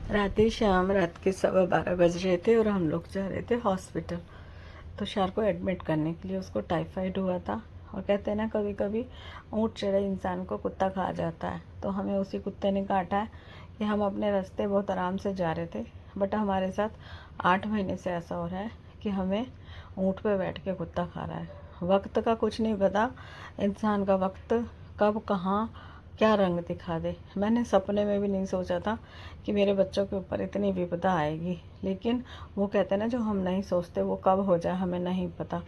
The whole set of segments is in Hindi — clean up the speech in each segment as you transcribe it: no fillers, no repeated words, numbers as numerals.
राधे श्याम, रात के 12:15 बज रहे थे और हम लोग जा रहे थे हॉस्पिटल तुषार को एडमिट करने के लिए। उसको टाइफाइड हुआ था और कहते हैं ना, कभी कभी ऊँट चढ़े इंसान को कुत्ता खा जाता है। तो हमें उसी कुत्ते ने काटा है कि हम अपने रास्ते बहुत आराम से जा रहे थे, बट हमारे साथ 8 महीने से ऐसा हो रहा है कि हमें ऊँट पे बैठ के कुत्ता खा रहा है। वक्त का कुछ नहीं पता, इंसान का वक्त कब कहाँ क्या रंग दिखा दे। मैंने सपने में भी नहीं सोचा था कि मेरे बच्चों के ऊपर इतनी विपदा आएगी, लेकिन वो कहते हैं ना, जो हम नहीं सोचते वो कब हो जाए हमें नहीं पता।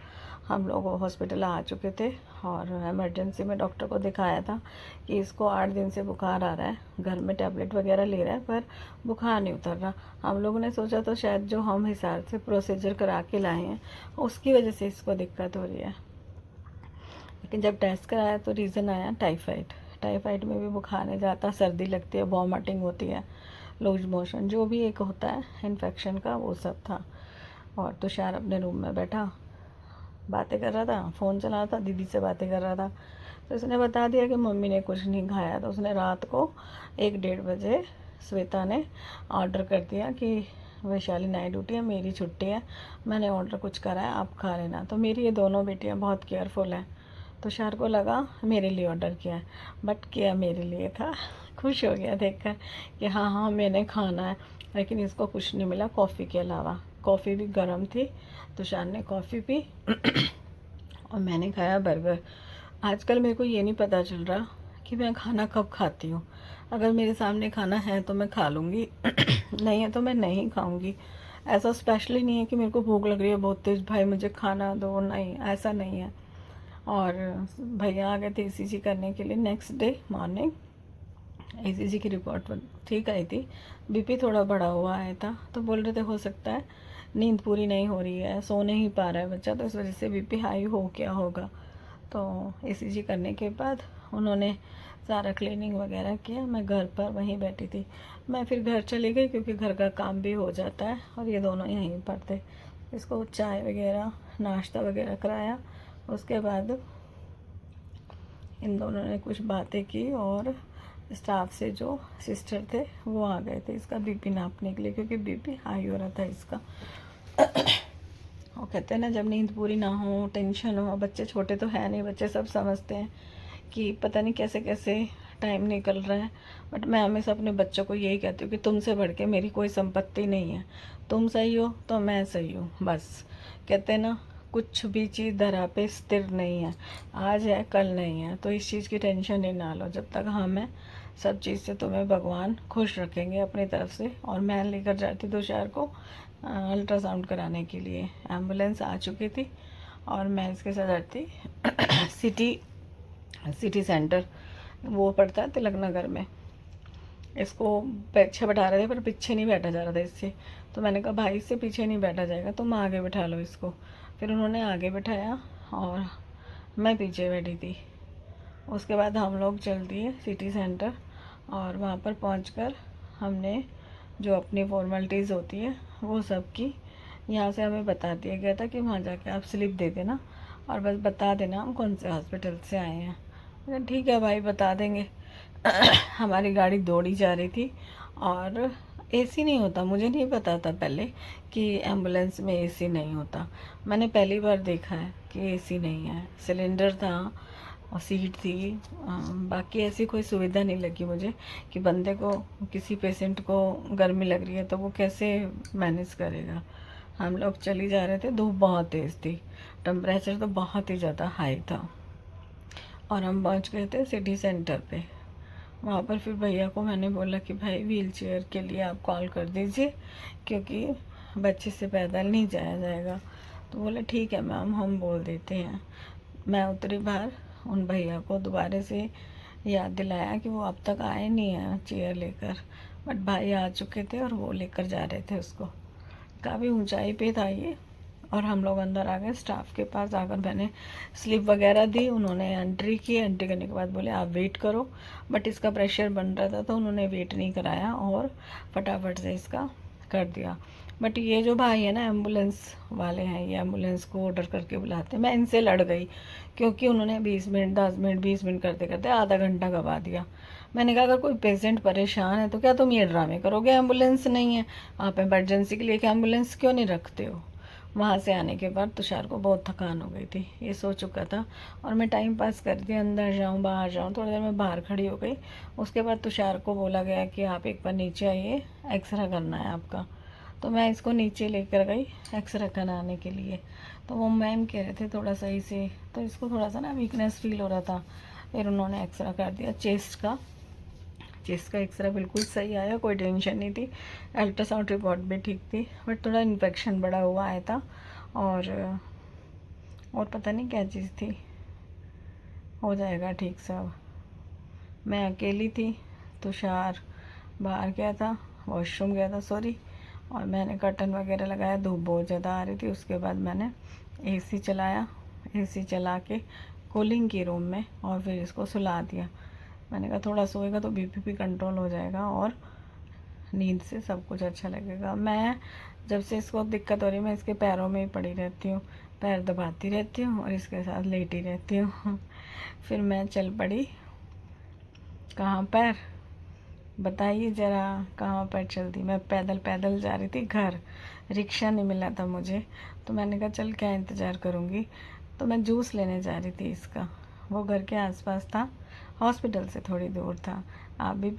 हम लोग हॉस्पिटल आ चुके थे और इमरजेंसी में डॉक्टर को दिखाया था कि इसको 8 दिन से बुखार आ रहा है। घर में टैबलेट वगैरह ले रहा है पर बुखार नहीं उतर रहा। हम लोगों ने सोचा तो शायद जो हम हिसाब से प्रोसीजर करा के लाए हैं उसकी वजह से इसको दिक्कत हो रही है, लेकिन जब टेस्ट कराया तो रीज़न आया टाइफाइड। टाइफाइड में भी बुखार नहीं जाता, सर्दी लगती है, वॉमिटिंग होती है, लूज मोशन, जो भी एक होता है इन्फेक्शन का, वो सब था। और तुषार अपने रूम में बैठा बातें कर रहा था, फ़ोन चला रहा था, दीदी से बातें कर रहा था। तो उसने बता दिया कि मम्मी ने कुछ नहीं खाया। तो उसने रात को 1-1:30 बजे श्वेता ने ऑर्डर कर दिया कि वैशाली नाइट ड्यूटी है, मेरी छुट्टी है, मैंने ऑर्डर कुछ करा है, आप खा लेना। तो मेरी ये दोनों बेटियाँ बहुत केयरफुल हैं। तुषार को लगा मेरे लिए ऑर्डर किया है, बट किया मेरे लिए था। खुश हो गया देखकर कि हाँ हाँ मैंने खाना है। लेकिन इसको कुछ नहीं मिला कॉफ़ी के अलावा। कॉफ़ी भी गर्म थी, तुषार ने कॉफ़ी पी और मैंने खाया बर्गर। आजकल मेरे को ये नहीं पता चल रहा कि मैं खाना कब खाती हूँ। अगर मेरे सामने खाना है तो मैं खा लूँगी, नहीं है तो मैं नहीं खाऊँगी। ऐसा स्पेशली नहीं है कि मेरे को भूख लग रही है बहुत तेज़, भाई मुझे खाना दो, नहीं, ऐसा नहीं है। और भैया आ गए थे ईसीजी करने के लिए। नेक्स्ट डे मॉर्निंग ईसीजी की रिपोर्ट ठीक आई थी। बीपी थोड़ा बढ़ा हुआ आया था, तो बोल रहे थे हो सकता है नींद पूरी नहीं हो रही है, सो नहीं पा रहा है बच्चा, तो इस वजह से बीपी हाई हो गया होगा। तो ईसीजी करने के बाद उन्होंने सारा क्लीनिंग वगैरह किया। मैं घर पर वहीं बैठी थी। मैं फिर घर चली गई क्योंकि घर का काम भी हो जाता है और ये दोनों यहीं पर थे। इसको चाय वगैरह नाश्ता वगैरह कराया। उसके बाद इन दोनों ने कुछ बातें की और स्टाफ से जो सिस्टर थे वो आ गए थे इसका बीपी नापने के लिए, क्योंकि बीपी हाई हो रहा था इसका। वो कहते हैं ना, जब नींद पूरी ना हो, टेंशन हो, बच्चे छोटे तो है नहीं, बच्चे सब समझते हैं कि पता नहीं कैसे कैसे टाइम निकल रहा है। बट मैं हमेशा अपने बच्चों को यही कहती हूँ कि तुमसे बढ़ के मेरी कोई संपत्ति नहीं है। तुम सही हो तो मैं सही हूँ, बस। कहते हैं ना, कुछ भी चीज़ धरा पे स्थिर नहीं है, आज है कल नहीं है, तो इस चीज़ की टेंशन ही ना लो। जब तक हम हैं सब चीज़ से तुम्हें भगवान खुश रखेंगे अपनी तरफ से। और मैं लेकर जाती तुषार को अल्ट्रासाउंड कराने के लिए। एम्बुलेंस आ चुकी थी और मैं इसके साथ जाती सिटी सेंटर, वो पड़ता है तिलक नगर में। इसको पीछे बैठा रहे थे पर पीछे नहीं बैठा जा रहा था इससे। तो मैंने कहा भाई इससे पीछे नहीं बैठा जाएगा, तुम आगे बैठा लो इसको। फिर उन्होंने आगे बैठाया और मैं पीछे बैठी थी। उसके बाद हम लोग चल दिए सिटी सेंटर और वहाँ पर पहुँचकर हमने जो अपनी फॉर्मेलिटीज़ होती है वो सब की। यहाँ से हमें बता दिया गया था कि वहाँ जाके आप स्लिप दे देना और बस बता देना हम कौन से हॉस्पिटल से आए हैं। मैंने ठीक है भाई बता देंगे। हमारी गाड़ी दौड़ी जा रही थी और एसी नहीं होता, मुझे नहीं पता था पहले कि एम्बुलेंस में एसी नहीं होता। मैंने पहली बार देखा है कि एसी नहीं है। सिलेंडर था और सीट थी, बाकी ऐसी कोई सुविधा नहीं लगी मुझे कि बंदे को, किसी पेशेंट को गर्मी लग रही है तो वो कैसे मैनेज करेगा। हम लोग चली जा रहे थे, धूप बहुत तेज़ थी, टेम्परेचर तो बहुत ही ज़्यादा हाई था और हम पहुंच गए थे सिटी सेंटर पे। वहाँ पर फिर भैया को मैंने बोला कि भाई व्हील चेयर के लिए आप कॉल कर दीजिए, क्योंकि बच्चे से पैदल नहीं जाया जाएगा। तो बोले ठीक है मैम, हम बोल देते हैं। मैं उतरी बाहर, उन भैया को दोबारा से याद दिलाया कि वो अब तक आए नहीं हैं चेयर लेकर, बट भाई आ चुके थे और वो लेकर जा रहे थे उसको। काफ़ी ऊंचाई पे था ये और हम लोग अंदर आ गए। स्टाफ के पास आकर मैंने स्लिप वगैरह दी, उन्होंने एंट्री की। एंट्री करने के बाद बोले आप वेट करो, बट इसका प्रेशर बन रहा था तो उन्होंने वेट नहीं कराया और फटाफट से इसका कर दिया। बट ये जो भाई है ना, एम्बुलेंस वाले हैं, ये एम्बुलेंस को ऑर्डर करके बुलाते हैं। मैं इनसे लड़ गई क्योंकि उन्होंने 20 मिनट 10 मिनट 20 मिनट करते करते आधा घंटा गवा दिया। मैंने कहा अगर कोई पेशेंट परेशान है तो क्या तुम ये ड्रामे करोगे, एम्बुलेंस नहीं है, आप इमरजेंसी के लिए क्या एम्बुलेंस क्यों नहीं रखते हो। वहाँ से आने के बाद तुषार को बहुत थकान हो गई थी, ये सो चुका था और मैं टाइम पास कर रही थी, अंदर जाऊँ बाहर जाऊँ, थोड़ी देर में बाहर खड़ी हो गई। उसके बाद तुषार को बोला गया कि आप एक बार नीचे आइए, एक्सरे करना है आपका। तो मैं इसको नीचे लेकर गई एक्सरे कराने के लिए। तो वो मैम कह रहे थे थोड़ा सही से, तो इसको थोड़ा सा ना वीकनेस फील हो रहा था। फिर उन्होंने एक्सरे कर दिया चेस्ट का एक्सरे बिल्कुल सही आया, कोई टेंशन नहीं थी। अल्ट्रासाउंड रिपोर्ट भी ठीक थी, बट थोड़ा इन्फेक्शन बड़ा हुआ आया था और पता नहीं क्या चीज़ थी, हो जाएगा ठीक सब। मैं अकेली थी, तुषार बाहर गया था, वॉशरूम गया था सॉरी, और मैंने कर्टन वगैरह लगाया, धूप बहुत ज़्यादा आ रही थी। उसके बाद मैंने एसी चलाया, एसी चला के कूलिंग की रूम में, और फिर इसको सुला दिया। मैंने कहा थोड़ा सोएगा तो बीपी भी कंट्रोल हो जाएगा और नींद से सब कुछ अच्छा लगेगा। मैं जब से इसको दिक्कत हो रही है, मैं इसके पैरों में ही पड़ी रहती हूँ, पैर दबाती रहती हूँ और इसके साथ लेटी रहती हूँ। फिर मैं चल पड़ी, कहाँ पर बताइए ज़रा, कहाँ पर चलती। मैं पैदल पैदल जा रही थी घर, रिक्शा नहीं मिला था मुझे, तो मैंने कहा चल क्या इंतज़ार करूँगी। तो मैं जूस लेने जा रही थी इसका, वो घर के आसपास था, हॉस्पिटल से थोड़ी दूर था। आप भी